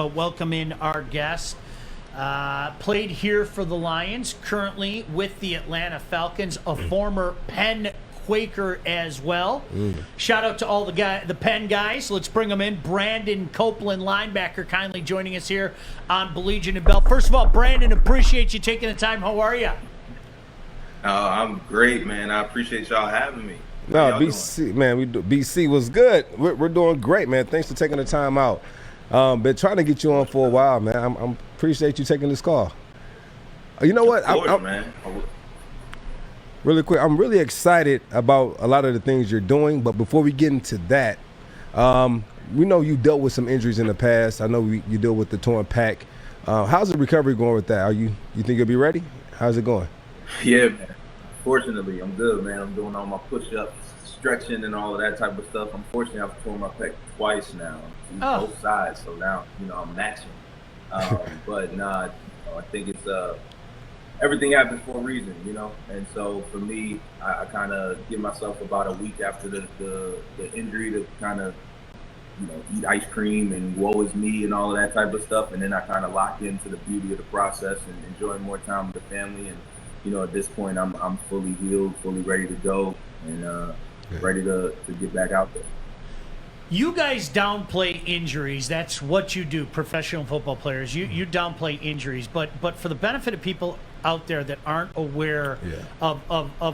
welcome in our guest. Played here for the Lions, currently with the Atlanta Falcons, a former Penn Quaker as well. Shout out to all the Penn guys. Let's bring them in. Brandon Copeland, linebacker, kindly joining us here on Baligian and Bell. First of all, Brandon, appreciate you taking the time. How are you? I'm great, man. I appreciate y'all having me. No, BC, man, BC was good. We're doing great, man. Thanks for taking the time out. Been trying to get you on for a while, man. I'm appreciate you taking this call. You know what? Of course, man. Really quick, I'm really excited about a lot of the things you're doing. But before we get into that, we know you dealt with some injuries in the past. I know you deal with the torn pec. How's the recovery going with that? You think you'll be ready? How's it going? Yeah, man. Fortunately, I'm good, man. I'm doing all my push-ups, stretching, and all of that type of stuff. Unfortunately, I've torn my pec twice now, both sides. So now, I'm matching. But nah, I think it's everything happens for a reason, And so for me, I kind of give myself about a week after the injury to kind of, eat ice cream and woe is me and all of that type of stuff. And then I kind of lock into the beauty of the process and enjoy more time with the family. And at this point, I'm fully healed, fully ready to go, and ready to get back out there. You guys downplay injuries. That's what you do, professional football players. You downplay injuries, but for the benefit of people out there that aren't aware of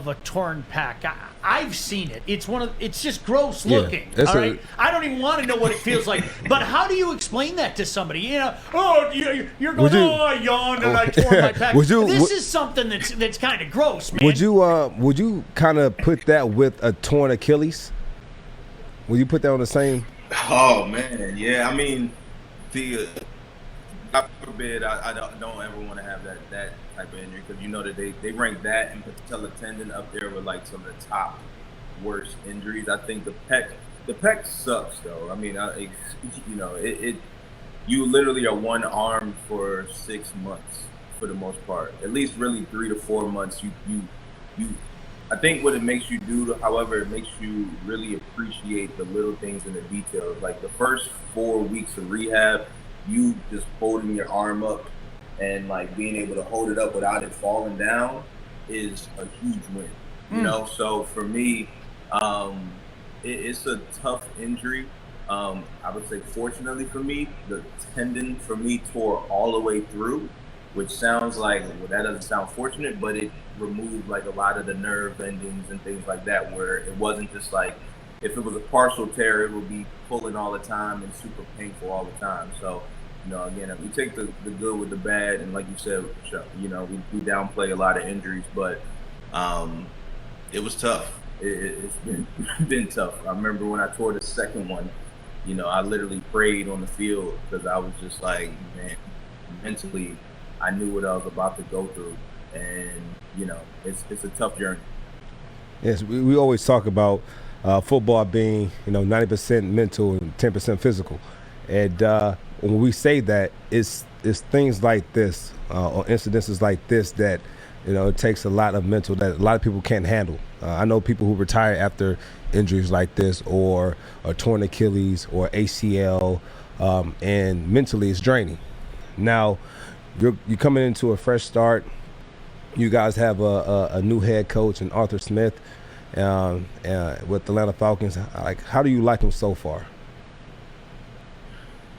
a torn pec, I've seen it. It's just gross looking. All right, I don't even want to know what it feels like. But how do you explain that to somebody? You're going, I yawned and I tore my pec. This is something that's kind of gross, man. Would you kind of put that with a torn Achilles? Will you put that on the same? Oh man, yeah. I mean, God forbid, I don't ever want to have that type of injury, because that they rank that and patella tendon up there with like some of the top worst injuries. I think the pec sucks though. I mean, you literally are one arm for 6 months for the most part. At least really 3 to 4 months. You. I think what it makes you do, however, it makes you really appreciate the little things and the details. Like the first 4 weeks of rehab, you just holding your arm up and like being able to hold it up without it falling down is a huge win. So for me, it's a tough injury. I would say fortunately for me, the tendon for me tore all the way through, which sounds like, well, that doesn't sound fortunate, but it removed like a lot of the nerve endings and things like that, where it wasn't just like, if it was a partial tear, it would be pulling all the time and super painful all the time. So, again, if we take the good with the bad, and like you said, we downplay a lot of injuries, but it was tough. It's been tough. I remember when I tore the second one, I literally prayed on the field because I was just like, man, mentally, I knew what I was about to go through, and it's a tough journey. Yes, we always talk about football being 90% mental and 10% physical, and when we say that, it's things like this or incidences like this that it takes a lot of mental that a lot of people can't handle. I know people who retire after injuries like this, or a torn Achilles or ACL, and mentally it's draining. Now, you're coming into a fresh start. You guys have a new head coach in Arthur Smith with the Atlanta Falcons. Like, how do you like him so far?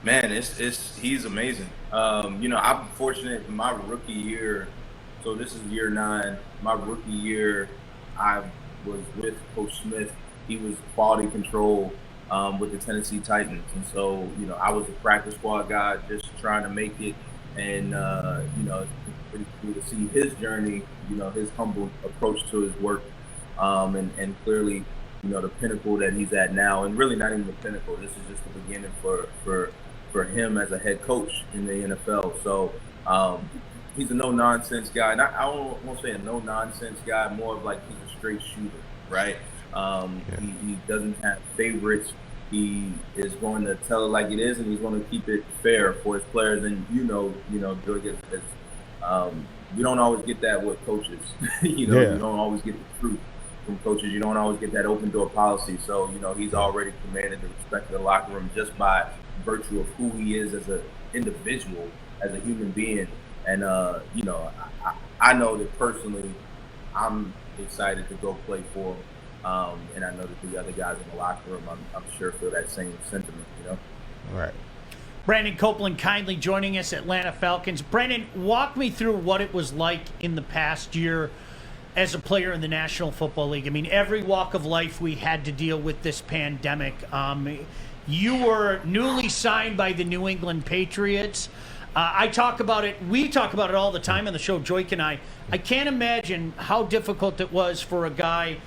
Man, he's amazing. I'm fortunate in my rookie year. So this is year 9. My rookie year, I was with Coach Smith. He was quality control with the Tennessee Titans, and so I was a practice squad guy, just trying to make it. And it's pretty cool to see his journey, his humble approach to his work, and clearly, the pinnacle that he's at now, and really not even the pinnacle. This is just the beginning for him as a head coach in the NFL. So he's a no-nonsense guy, and I won't say a no-nonsense guy, more of like he's a straight shooter, right? He doesn't have favorites. He is going to tell it like it is, and he's going to keep it fair for his players. And George, we don't always get that with coaches. You don't always get the truth from coaches. You don't always get that open door policy. So he's already commanded the respect of the locker room just by virtue of who he is as individual, as a human being. And I know that personally, I'm excited to go play for him. And I know that the other guys in the locker room, I'm sure feel that same sentiment. All right. Brandon Copeland kindly joining us, Atlanta Falcons. Brandon, walk me through what it was like in the past year as a player in the National Football League. I mean, every walk of life we had to deal with this pandemic. You were newly signed by the New England Patriots. I talk about it. We talk about it all the time on the show, Joik and I. I can't imagine how difficult it was for a guy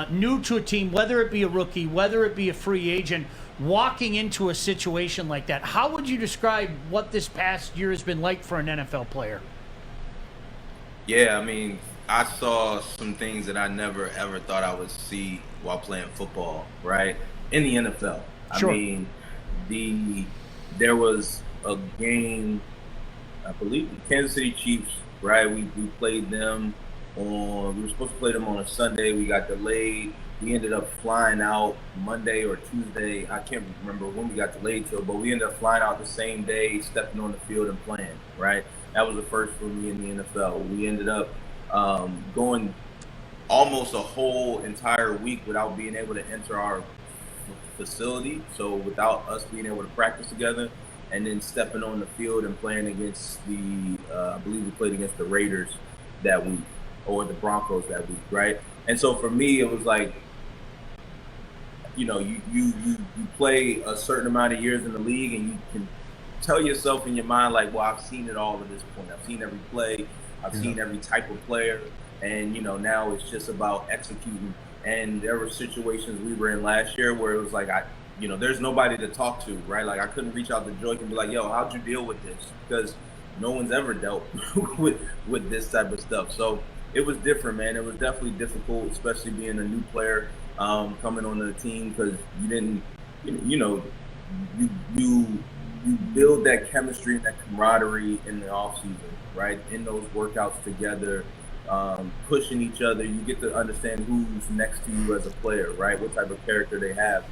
new to a team, whether it be a rookie, whether it be a free agent, walking into a situation like that. How would you describe what this past year has been like for an NFL player? Yeah, I mean, I saw some things that I never ever thought I would see while playing football, right? In the NFL. Sure. I mean, there was a game, I believe the Kansas City Chiefs, right? We played them we were supposed to play them on a Sunday. We got delayed. We ended up flying out Monday or Tuesday. I can't remember when we got delayed to, but we ended up flying out the same day, stepping on the field and playing, right? That was the first for me in the NFL. We ended up going almost a whole entire week without being able to enter our facility. So without us being able to practice together, and then stepping on the field and playing against I believe we played against the Raiders that week, or the Broncos that week, right? And so for me, it was like, you play a certain amount of years in the league, and you can tell yourself in your mind, like, well, I've seen it all at this point. I've seen every play. I've seen every type of player. And, now it's just about executing. And there were situations we were in last year where it was like, there's nobody to talk to, right? Like, I couldn't reach out to Joik and be like, yo, how'd you deal with this? Because no one's ever dealt with this type of stuff. So it was different, man. It was definitely difficult, especially being a new player coming on the team, because you didn't, you build that chemistry and that camaraderie in the offseason, right? In those workouts together, pushing each other. You get to understand who's next to you as a player, right? What type of character they have.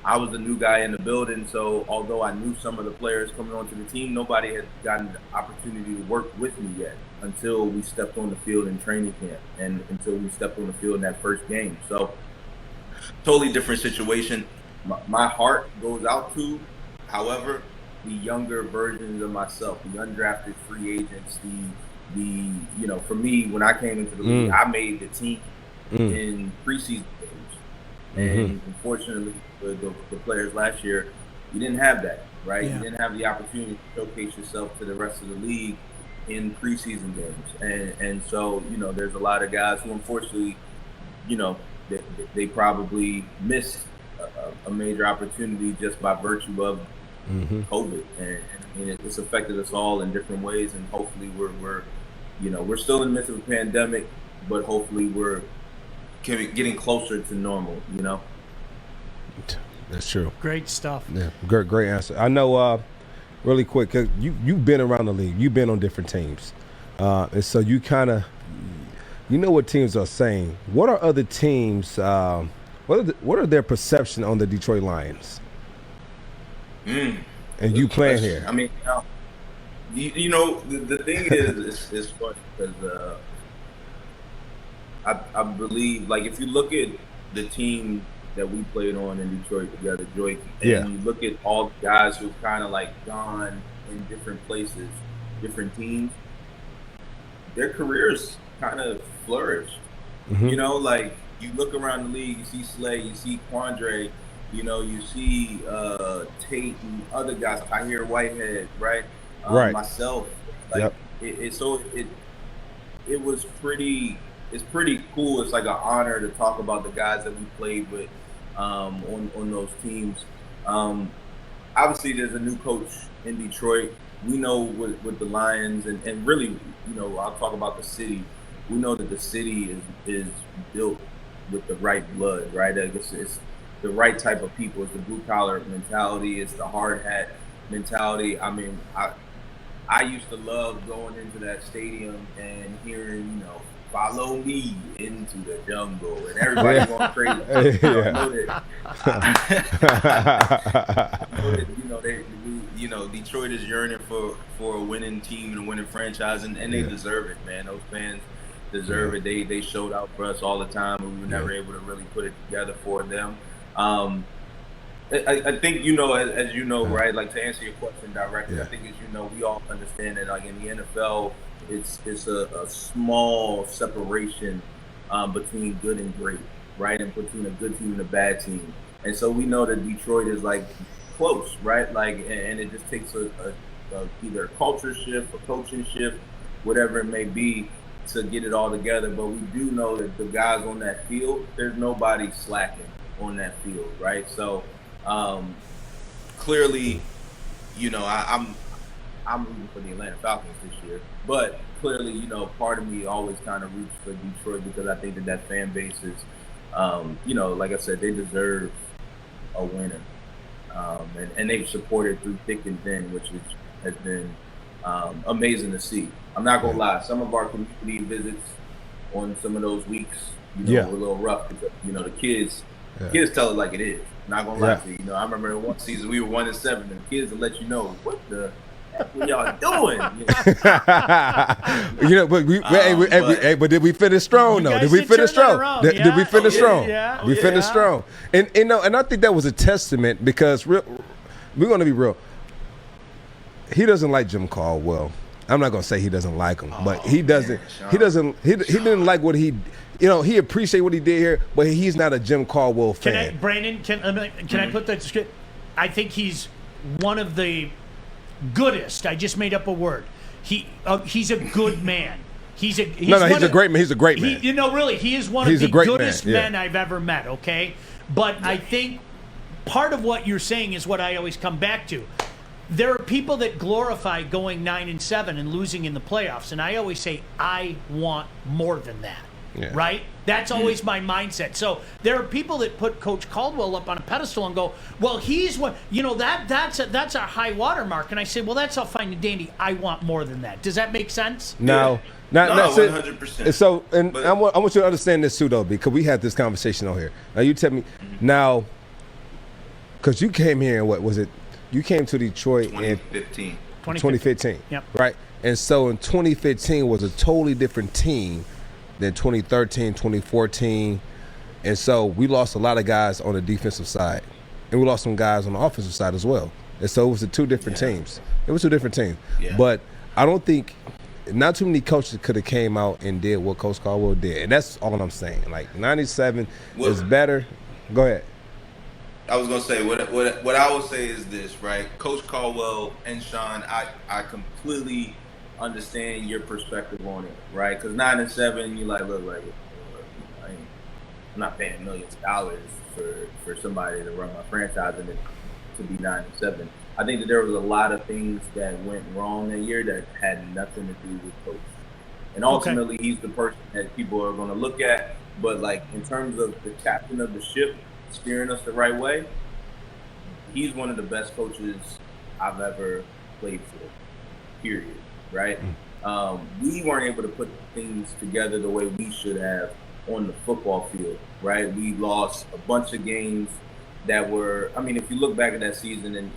I was a new guy in the building, so although I knew some of the players coming onto the team, nobody had gotten the opportunity to work with me yet until we stepped on the field in training camp and until we stepped on the field in that first game. So totally different situation. My heart goes out to, however, the younger versions of myself, the undrafted free agents, for me, when I came into the league, I made the team in preseason games. And unfortunately, for the players last year, you didn't have that, right? Yeah. You didn't have the opportunity to showcase yourself to the rest of the league in preseason games. And so, there's a lot of guys who, unfortunately, they probably missed a major opportunity just by virtue of COVID. And it's affected us all in different ways. And hopefully we're still in the midst of a pandemic, but hopefully we're getting closer to normal, That's true. Great stuff. Yeah, great answer. I know, really quick, cause you've been around the league. You've been on different teams, and so you kind of, what teams are saying. What are other teams? What are their perception on the Detroit Lions? And you playing here? I mean, the thing is funny because I believe, like, if you look at the team that we played on in Detroit together, Joik, and you look at all the guys who've kind of like gone in different places, different teams, their careers kind of flourished. Like, you look around the league, you see Slay, you see Quandre, you see Tate and other guys, Tahir Whitehead, right? Myself, like, it was pretty. It's pretty cool. It's like an honor to talk about the guys that we played with on those teams. Obviously, there's a new coach in Detroit. We know with the Lions, and really, I'll talk about the city. We know that the city is built with the right blood, right? I guess it's the right type of people. It's the blue collar mentality. It's the hard hat mentality. I mean, I used to love going into that stadium and hearing, follow me into the jungle, and everybody going crazy. I know that, Detroit is yearning for a winning team and a winning franchise, and they deserve it, man. Those fans deserve it. They showed out for us all the time, and we were never able to really put it together for them. I think, as you know, right, like to answer your question directly, I think as you know, we all understand that like in the NFL, it's a small separation between good and great, right, and between a good team and a bad team. And so we know that Detroit is like close, right, like, and it just takes either a culture shift, a coaching shift, whatever it may be, to get it all together. But we do know that the guys on that field, there's nobody slacking on that field, right? So clearly, I'm rooting for the Atlanta Falcons this year, but clearly, part of me always kind of roots for Detroit because I think that fan base is, like I said, they deserve a winner, and they've supported through thick and thin, which has been amazing to see. I'm not gonna lie, some of our community visits on some of those weeks, were a little rough because the kids tell it like it is. Not gonna lie to you. I remember in one season we were 1-7, and the kids will let you know what the heck were y'all doing. But did we finish strong though? Did we finish strong? Did we finish strong? We finished strong. And and I think that was a testament because we're gonna be real. He doesn't like Jim Caldwell. I'm not gonna say he doesn't like him, but he doesn't. He didn't like what he. He appreciated what he did here, but he's not a Jim Caldwell fan. Brandon, can I put that script? I think he's one of the goodest. I just made up a word. He's a good man. He's a great man. He's a great man. Really, he is one of the goodest men I've ever met. Okay, but I think part of what you're saying is what I always come back to. There are people that glorify going 9-7 and losing in the playoffs, and I always say I want more than that. Yeah. Right? That's always my mindset. So there are people that put Coach Caldwell up on a pedestal and go, well, he's what, that's a high water mark. And I say, well, that's all fine and dandy. I want more than that. Does that make sense? No. No, 100%. So, I want you to understand this too, though, because we had this conversation on here. Now, you tell me, now, because you came here, what was it? You came to Detroit in 2015. Yep. Right? And so in 2015 was a totally different team than 2013, 2014. And so we lost a lot of guys on the defensive side. And we lost some guys on the offensive side as well. And so it was the two different teams. It was two different teams. Yeah. But I don't think not too many coaches could have came out and did what Coach Caldwell did. And that's all I'm saying. Like 97 is better. Go ahead. I was gonna say what I would say is this, right? Coach Caldwell and Sean, I completely understand your perspective on it, right? Because 9-7, you like, look, like, I'm not paying millions of dollars for somebody to run my franchise and to be 9-7. I think that there was a lot of things that went wrong that year that had nothing to do with Coach. And ultimately, he's the person that people are going to look at. But like in terms of the captain of the ship steering us the right way, he's one of the best coaches I've ever played for, period. Right? We weren't able to put things together the way we should have on the football field, right? We lost a bunch of games that were, I mean, if you look back at that season and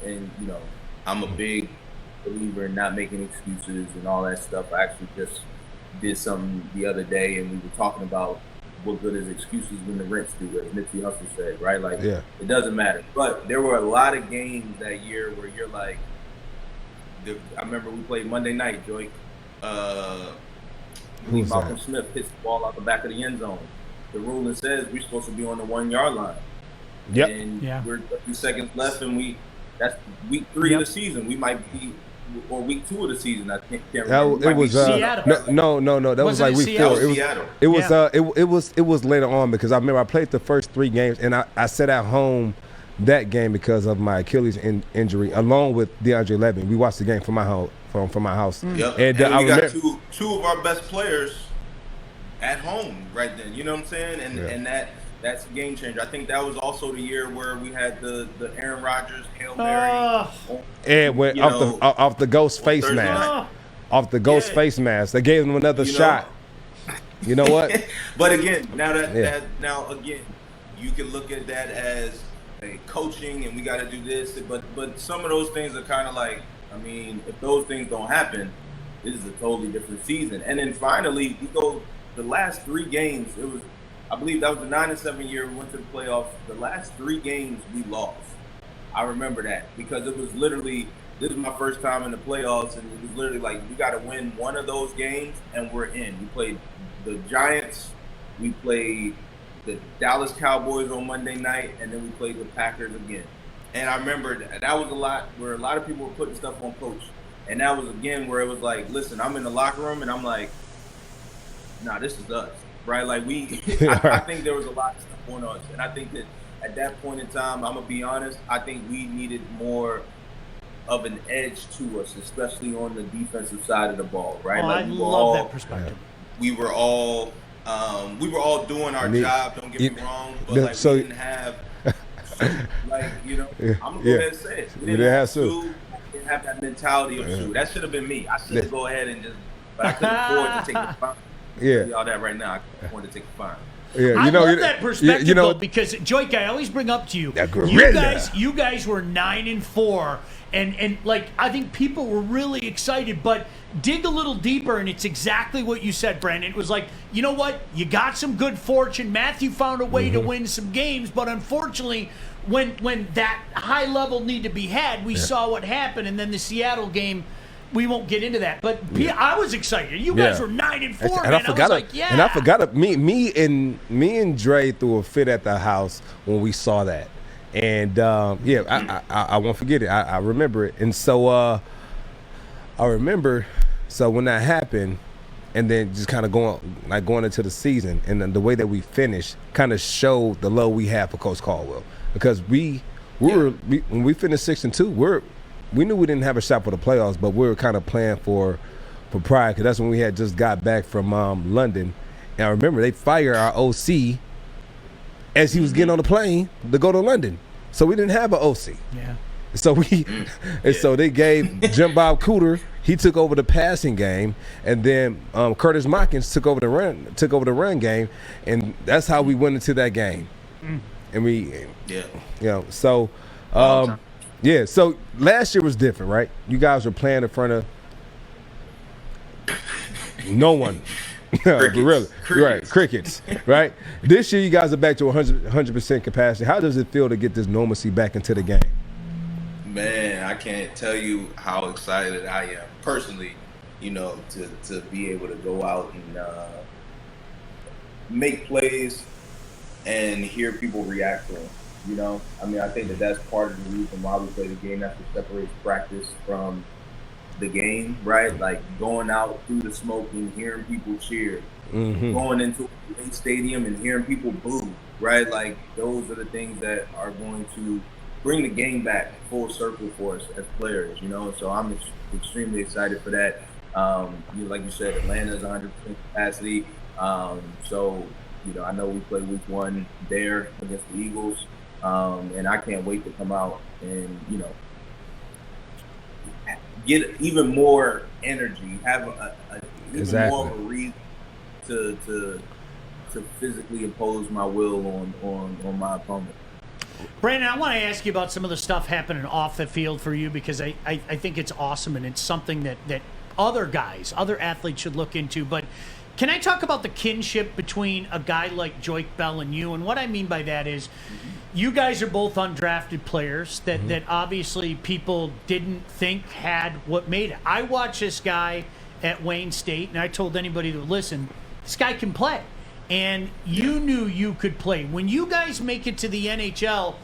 I'm a big believer in not making excuses and all that stuff. I actually just did something the other day and we were talking about what good is excuses when the rent's due, as Nipsey Hussle said, right? Like, It doesn't matter. But there were a lot of games that year where you're like, I remember we played Monday night, Joy. Malcolm Smith hits the ball out the back of the end zone. The ruling says we're supposed to be on the 1 yard line. Yep. And we're 30 seconds left, and that's week 3 of the season. We might be, or week 2 of the season. I can't remember. It was Seattle. No. That was like week 4. It was later on because I remember I played the first 3 games, and I sat at home that game because of my Achilles injury, along with DeAndre Levin. We watched the game from my house. Yep. And we got two of our best players at home right then. You know what I'm saying? And That's a game changer. I think that was also the year where we had the Aaron Rodgers Hail Mary. And went off the ghost face mask. Off the ghost face mask. They gave him another shot. You know what? But again, now again, you can look at that as a coaching and we got to do this. But some of those things are kind of like, I mean, if those things don't happen, this is a totally different season. And then finally, we go the last 3 games. It was, I believe that was the 9-7 year we went to the playoffs. The last 3 games we lost. I remember that because it was literally, this is my first time in the playoffs, and it was literally like, we got to win one of those games and we're in. We played the Giants, we played the Dallas Cowboys on Monday night, and then we played the Packers again. And I remember that was a lot where a lot of people were putting stuff on Coach. And that was again where it was like, listen, I'm in the locker room and I'm like, nah, this is us. Right, like I think there was a lot of stuff on us, and I think that at that point in time, I'm gonna be honest, I think we needed more of an edge to us, especially on the defensive side of the ball. Right, I love that perspective. We were all doing our job. Don't get me wrong, but like we didn't have, like I'm gonna go ahead and say it. We didn't have Sue. We didn't have that mentality of Sue. That should have been me. I should go ahead and just, but I couldn't afford to take the fine. All that right now. I want to take a fine. Yeah, I love that perspective though, because Joik, I always bring up to you, you guys were 9-4, and like I think people were really excited, but dig a little deeper, and it's exactly what you said, Brandon. It was like, you know what, you got some good fortune. Matthew found a way to win some games, but unfortunately, when that high level need to be had, we saw what happened, and then the Seattle game. We won't get into that, but I was excited. You guys were 9-4, man. And I forgot me and Dre threw a fit at the house when we saw that, and I won't forget it. I remember it, and so I remember. So when that happened, and then just kind of going into the season, and then the way that we finished kind of showed the love we have for Coach Caldwell, because when we finished 6-2, we knew we didn't have a shot for the playoffs, but we were kind of playing for pride, because that's when we had just got back from London. And I remember they fired our OC as he was getting on the plane to go to London. So we didn't have an OC. Yeah. So so they gave Jim Bob Cooter, he took over the passing game, and then Curtis Mockins took over the run game, and that's how we went into that game. And so so last year was different, right? You guys were playing in front of no one. Crickets. Really. Right, crickets, right? This year you guys are back to 100% capacity. How does it feel to get this normalcy back into the game? Man, I can't tell you how excited I am personally, to be able to go out and make plays and hear people react to them. I mean, I think that's part of the reason why we play the game. That's what separates practice from the game, right? Like going out through the smoke and hearing people cheer, going into a stadium and hearing people boo, right? Like those are the things that are going to bring the game back full circle for us as players, So I'm extremely excited for that. Like you said, Atlanta's 100% capacity. So, I know we play week 1 there against the Eagles. And I can't wait to come out and, get even more energy, have even more of a reason to physically impose my will on my opponent. Brandon, I want to ask you about some of the stuff happening off the field for you, because I think it's awesome, and it's something that other athletes should look into. But can I talk about the kinship between a guy like Joik Bell and you? And what I mean by that is you guys are both undrafted players that obviously people didn't think had what made it. I watched this guy at Wayne State, and I told anybody to listen, this guy can play. And you knew you could play. When you guys make it to the NHL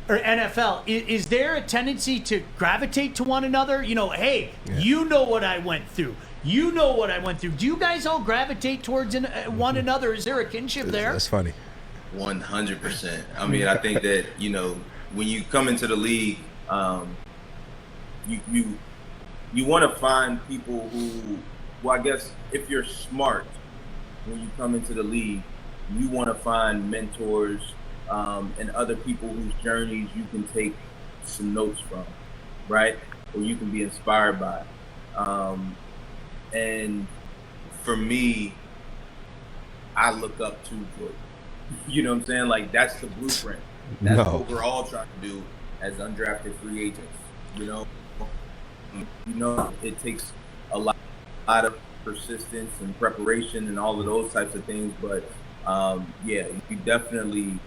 or NFL, is there a tendency to gravitate to one another? You know what I went through. You know what I went through. Do you guys all gravitate towards one another? Is there a kinship there? That's funny. 100%. I mean, I think that, when you come into the league, you want to find people who, I guess if you're smart, when you come into the league, you want to find mentors and other people whose journeys you can take some notes from, right? Or you can be inspired by. And for me, I look up to Jordan. You know what I'm saying? Like, that's the blueprint. That's what we're all trying to do as undrafted free agents. You know, it takes a lot of persistence and preparation and all of those types of things. But yeah, you definitely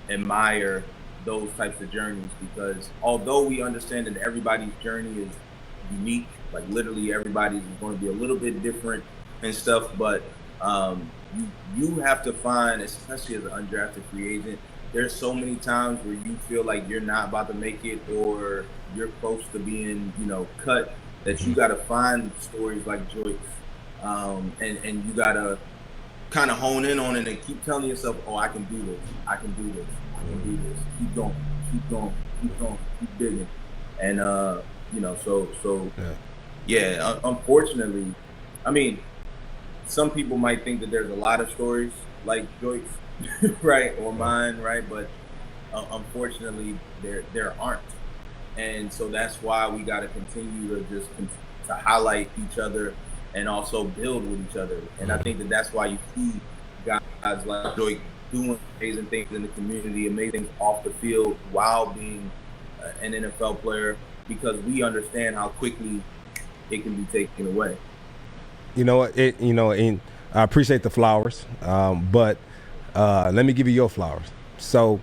admire those types of journeys, because although we understand that everybody's journey is unique, like literally everybody's is going to be a little bit different and stuff, but you have to find, especially as an undrafted free agent, there's so many times where you feel like you're not about to make it, or you're close to being, cut, that you got to find stories like Joyce, and you got to kind of hone in on it and keep telling yourself, oh, I can do this, I can do this, I can do this. Keep going, keep going, keep going, keep digging. And, yeah, unfortunately, I mean, some people might think that there's a lot of stories like Joyce, right, or mine, right, but unfortunately, there aren't. And so that's why we got to continue to just to highlight each other and also build with each other. And I think that that's why you see guys like Joyce doing amazing things in the community, amazing things off the field while being an NFL player, because we understand how quickly it can be taken away. And I appreciate the flowers, but let me give you your flowers. So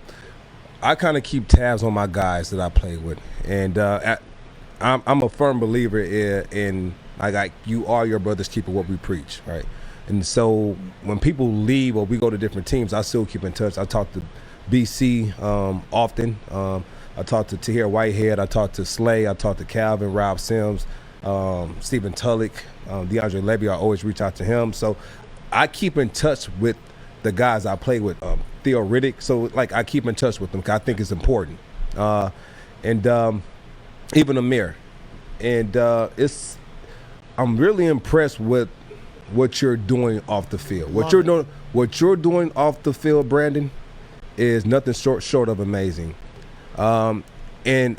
I kind of keep tabs on my guys that I play with, and I'm a firm believer in like you are your brother's keeper, what we preach, right? And so when people leave or we go to different teams, I still keep in touch. I talk to BC often. I talk to Tahir Whitehead. I talk to Slay. I talk to Calvin, Rob Sims, Stephen Tulloch, DeAndre Levy. I always reach out to him. So I keep in touch with the guys I play with. Theo Riddick. So like I keep in touch with them because I think it's important. And even Amir. And I'm really impressed with what you're doing off the field. What you're doing off the field, Brandon, is nothing short of amazing. And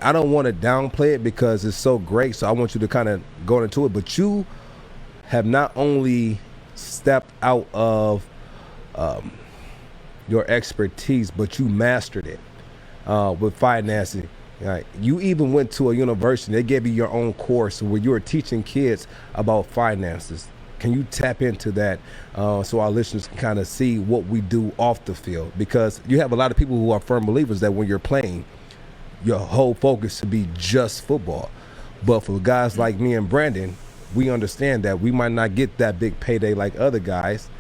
I don't want to downplay it because it's so great, so I want you to kind of go into it. But you have not only stepped out of your expertise, but you mastered it with financing. Right. You even went to a university. They gave you your own course where you were teaching kids about finances. Can you tap into that so our listeners can kind of see what we do off the field? Because you have a lot of people who are firm believers that when you're playing, your whole focus should be just football. But for guys like me and Brandon, we understand that we might not get that big payday like other guys,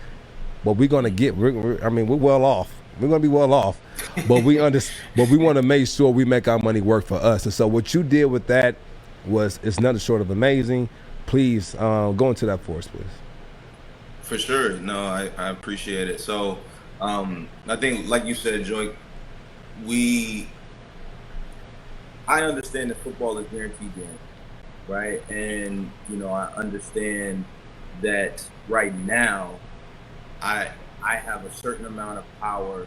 but we're going to get, we're well off. We're going to be well off, but we want to make sure we make our money work for us. And so what you did with that it's nothing short of amazing. Please go into that for us, please. For sure. No, I appreciate it. So I think, like you said, Joy, I understand that football is guaranteed game, right? And, I understand that right now I have a certain amount of power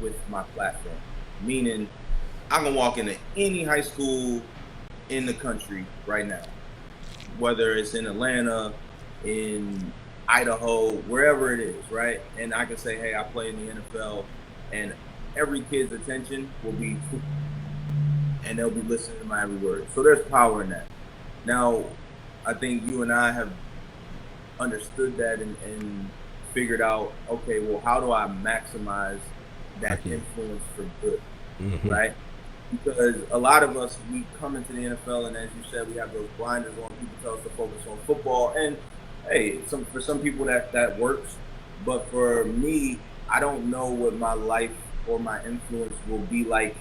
with my platform, meaning I can walk into any high school in the country right now, whether it's in Atlanta, in Idaho, wherever it is, right? And I can say, hey, I play in the NFL, and every kid's attention will be, and they'll be listening to my every word. So there's power in that. Now, I think you and I have understood that and figured out, okay, well, how do I maximize that influence for good, right? Because a lot of us, we come into the NFL, and as you said, we have those blinders on. People tell us to focus on football, and hey, for some people that works, but for me, I don't know what my life or my influence will be like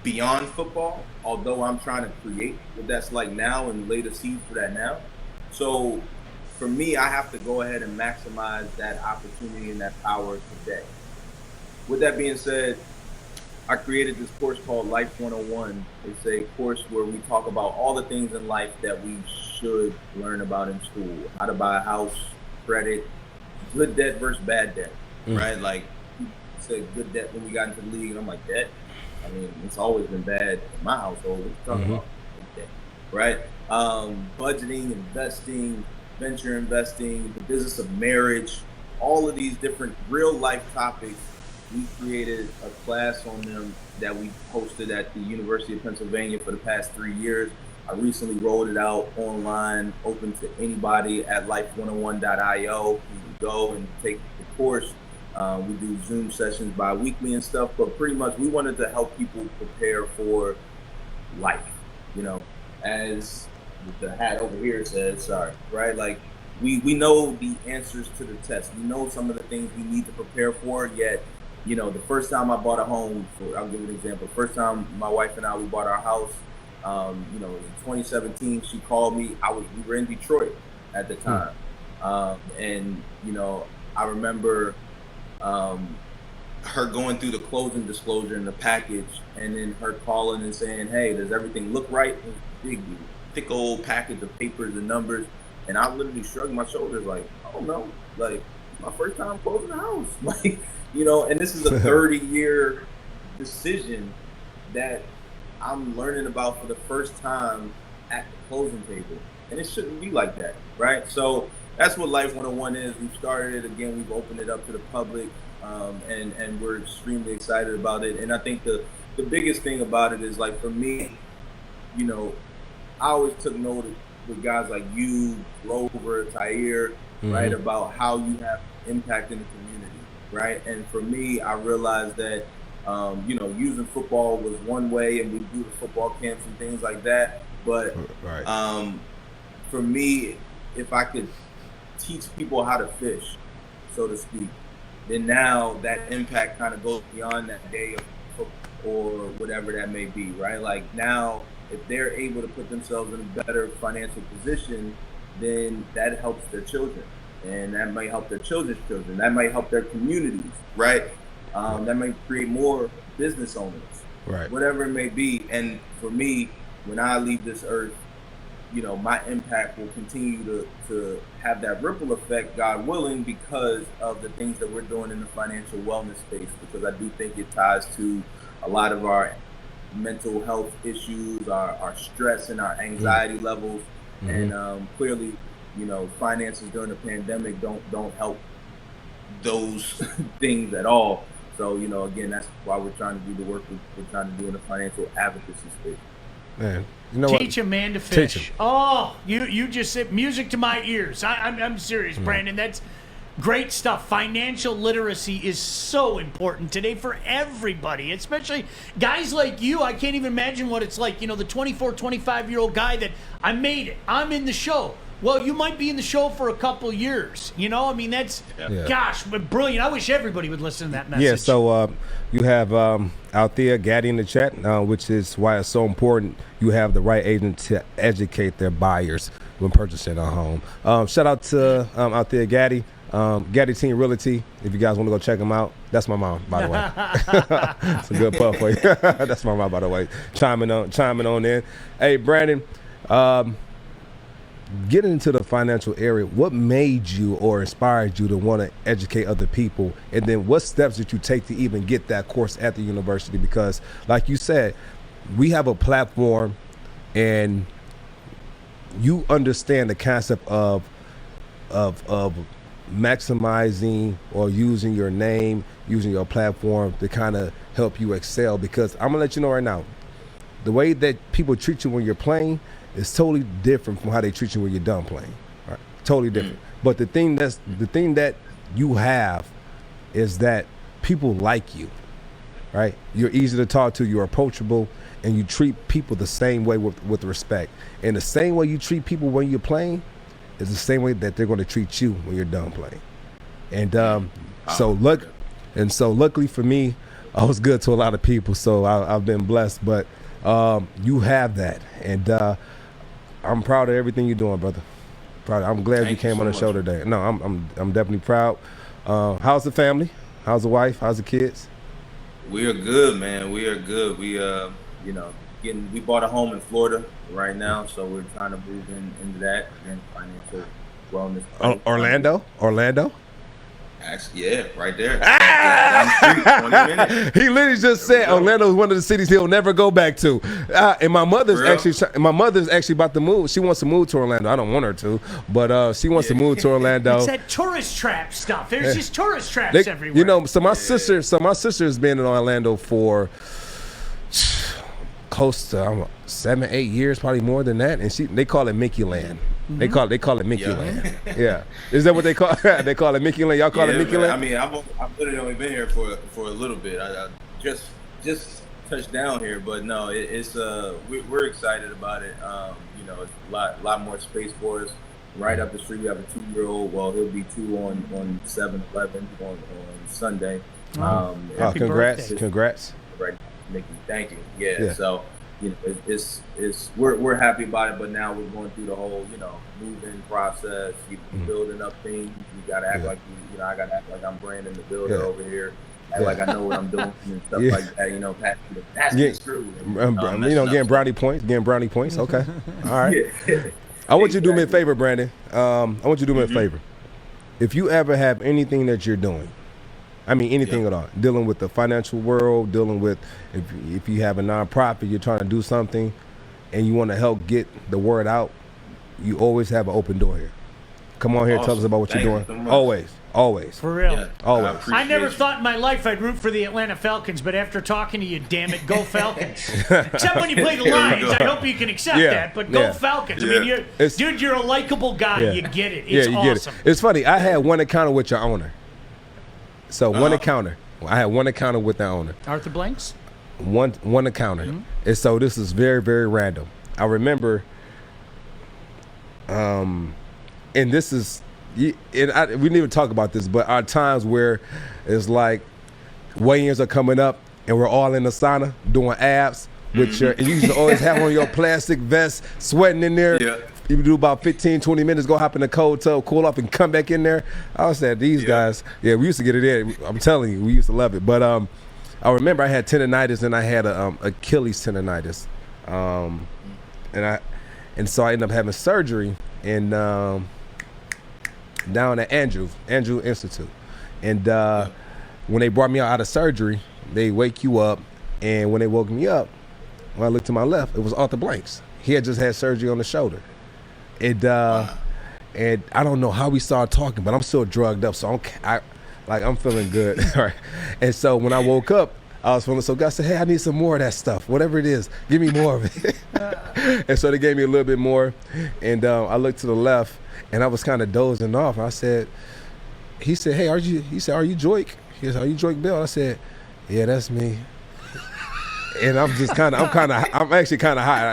beyond football, although I'm trying to create what that's like now and lay the seeds for that now. So for me, I have to go ahead and maximize that opportunity and that power today. With that being said, I created this course called Life 101. It's a course where we talk about all the things in life that we should learn about in school. How to buy a house, credit, good debt versus bad debt, right? Like said good debt when we got into the league, and I'm like, debt? I mean, it's always been bad in my household. What you talking about? Debt, right? Budgeting, investing, venture investing, the business of marriage, all of these different real life topics. We created a class on them that we hosted at the University of Pennsylvania for the past 3 years. I recently rolled it out online, open to anybody at life101.io. You can go and take the course. We do Zoom sessions bi-weekly and stuff, but pretty much we wanted to help people prepare for life, you know, as the hat over here says, right? Like we know the answers to the test. We know some of the things we need to prepare for, yet, you know, the first time I bought a home, I'll give you an example. First time my wife and we bought our house, you know, in 2017, she called me. We were in Detroit at the time. And, you know, I remember her going through the closing disclosure in the package, and then her calling and saying, hey, does everything look right? It was a big, thick old package of papers and numbers. And I literally shrugged my shoulders like, oh no, like my first time closing the house. Like, you know, and this is a 30-year decision that I'm learning about for the first time at the closing table. And it shouldn't be like that, right? So that's what Life 101 is. We've started it again. We've opened it up to the public, and we're extremely excited about it. And I think the biggest thing about it is, like, for me, you know, I always took note with guys like you, Grover, Tyre, right, about how you have impact in the community, right? And for me, I realized that, you know, using football was one way, and we do the football camps and things like that. But for me, if I could teach people how to fish, so to speak, then now that impact kind of goes beyond that day of football or whatever that may be, right? Like now, if they're able to put themselves in a better financial position, then that helps their children, and that might help their children's children. That might help their communities, right? That might create more business owners, right? Whatever it may be. And for me, when I leave this earth, you know, my impact will continue to have that ripple effect, God willing, because of the things that we're doing in the financial wellness space, because I do think it ties to a lot of our mental health issues, our stress and our anxiety levels. And clearly, you know, finances during the pandemic don't help those things at all. So, you know, again, that's why we're trying to do the work we're trying to do in the financial advocacy space. Man, you know Teach a man to fish. Oh, you just said music to my ears. I'm serious, Brandon. That's great stuff. Financial literacy is so important today for everybody, especially guys like you. I can't even imagine what it's like. You know, the 24, 25-year-old guy that I made it. I'm in the show. Well, you might be in the show for a couple years. You know, I mean, that's, gosh, brilliant. I wish everybody would listen to that message. Yeah, so you have Althea Gaddy in the chat, which is why it's so important you have the right agent to educate their buyers when purchasing a home. Shout out to Althea Gaddy, Gaddy Team Realty. If you guys want to go check them out, that's my mom, by the way. It's a good puff for you. That's my mom, by the way, chiming on in. Hey, Brandon, getting into the financial area, what made you or inspired you to want to educate other people? And then what steps did you take to even get that course at the university? Because like you said, we have a platform and you understand the concept of maximizing or using your name, using your platform to kind of help you excel. Because I'm gonna let you know right now, the way that people treat you when you're playing is totally different from how they treat you when you're done playing. Right? Totally different. But the thing that you have is that people like you, right? You're easy to talk to, you're approachable, and you treat people the same way with respect. And the same way you treat people when you're playing is the same way that they're going to treat you when you're done playing. And so luckily for me, I was good to a lot of people, so I've been blessed. But you have that, and I'm proud of everything you're doing, brother. Proud. I'm glad you came on the show today. No, I'm definitely proud. How's the family? How's the wife? How's the kids? We are good, man. We are good. We you know, we bought a home in Florida right now, so we're trying to move into that and financial wellness. Orlando? Actually, yeah, right there. Down the street, 20 minutes. He literally just said Orlando is one of the cities he'll never go back to. And my mother's actually about to move. She wants to move to Orlando. I don't want her to, but she wants to move to Orlando. It's that tourist trap stuff. There's just tourist traps everywhere. So my sister's been in Orlando for close to 7-8 years, probably more than that, and they call it Mickey Land. They call it Mickey Land. Yeah, is that what they call? They call it Mickey Land. Y'all call it Mickey Land? I mean, I've literally only been here for a little bit. I just touched down here, but no, we're excited about it. It's a lot more space for us. Right up the street, we have a 2-year-old. Well, he'll be 2 on 7/11 on Sunday. Congrats! Right, Mickey. Thank you. Yeah. So. We're happy about it, but now we're going through the whole, moving process, building up things. We gotta act like I gotta act like I'm Brandon the builder over here, act like I know what I'm doing and stuff like that. Pass me the screw. Getting brownie points. Okay, all right. I want you to do me a favor, Brandon. I want you to do me a favor. If you ever have anything that you're doing, I mean, anything at all, dealing with the financial world, dealing with if you have a nonprofit, you're trying to do something and you want to help get the word out, you always have an open door here. Come on here, tell us about what you're doing. So always. For real. Yeah, always. I never thought in my life I'd root for the Atlanta Falcons, but after talking to you, damn it, go Falcons. Except when you play the Lions. I hope you can accept that, but go Falcons. Yeah. I mean, you're a likable guy. You get it. It's awesome. Get it. It's funny. I had one encounter with your owner. So one encounter. I had one encounter with the owner. Arthur Blanks? One encounter. And so this is very, very random. I remember, and this is, we didn't even talk about this, but our times where it's like weigh-ins are coming up and we're all in the sauna doing abs with and you used to always have on your plastic vest, sweating in there. Yeah. You do about 15, 20 minutes, go hop in the cold tub, cool off, and come back in there. I said, these guys, we used to get it in. I'm telling you, we used to love it. But I remember I had tendonitis and I had a Achilles tendonitis. And so I ended up having surgery down at Andrew Institute. And when they brought me out of surgery, they wake you up. And when they woke me up, when I looked to my left, it was Arthur Blanks. He had just had surgery on the shoulder. And I don't know how we started talking, but I'm still drugged up, so I'm feeling good. Right. And so when I woke up, I was feeling so good. I said, hey, I need some more of that stuff, whatever it is, give me more of it. And so they gave me a little bit more, and I looked to the left, and I was kind of dozing off. He said, hey, are you Joik? He said, are you Joik Bell? I said, yeah, that's me. And I'm actually kind of high.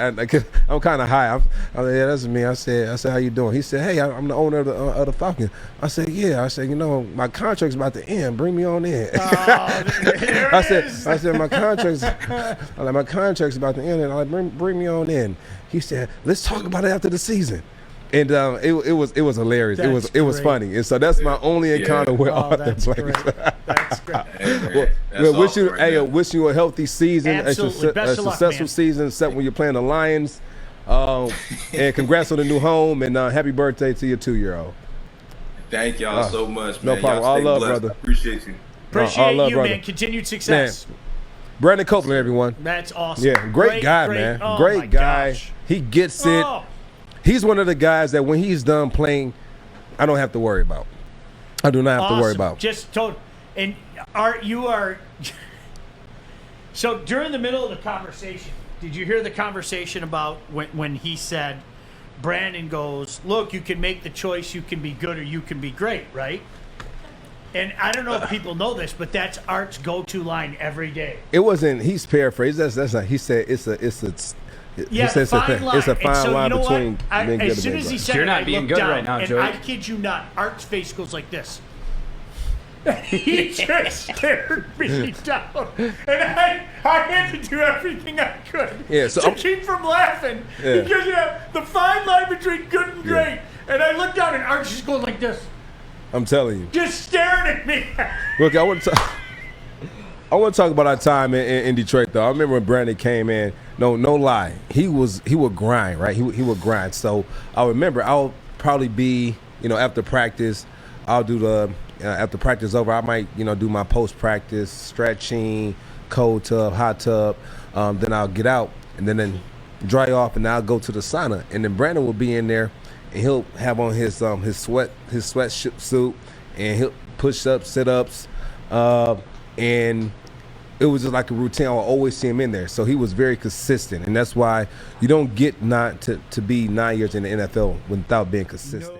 I'm kind of high. I said, yeah, that's me. I said, how you doing? He said, hey, I'm the owner of the Falcons. I said, yeah. I said, my contract's about to end. Bring me on in. I said, my contract's about to end, and I bring me on in. He said, let's talk about it after the season. And it was hilarious. It was funny, and so that's my only encounter with Arthur Blanks. That's great. Wish you a healthy season, Absolutely. a successful season, except when you're playing the Lions. And congrats on the new home, and happy birthday to your 2-year-old. Thank y'all so much, man. No problem. All love, brother. Appreciate you. Appreciate you, brother. man. Continued success. Man. Brandon Copeland, everyone. That's awesome. Yeah, great guy, man. Oh, great guy. Gosh. He gets it. He's one of the guys that when he's done playing, I don't have to worry about. I do not have to worry about. Just told. And you are. So during the middle of the conversation, did you hear the conversation about when he said, Brandon goes, look, you can make the choice, you can be good or you can be great, right? And I don't know if people know this, but that's Art's go-to line every day. It wasn't. He's paraphrased. That's not. He said it's a fine line. It's a fine line between being good as soon as he said You're not I being looked good down, right now, and Joey. I kid you not, Art's face goes like this. He just stared me down, and I had to do everything I could to keep from laughing because the fine line between good and great. And I looked down, and Art's just going like this. I'm telling you, just staring at me. Look, I want to talk about our time in Detroit, though. I remember when Brandon came in. No lie, he would grind, right? He would grind. So I remember I'll probably be, after practice, I'll do the after practice over, I might, do my post-practice stretching, cold tub, hot tub. Then I'll get out and then dry off, and I'll go to the sauna. And then Brandon will be in there, and he'll have on his sweatsuit, and he'll push-ups, sit-ups, and it was just like a routine. I would always see him in there. So he was very consistent, and that's why you don't get to be 9 years in the NFL without being consistent.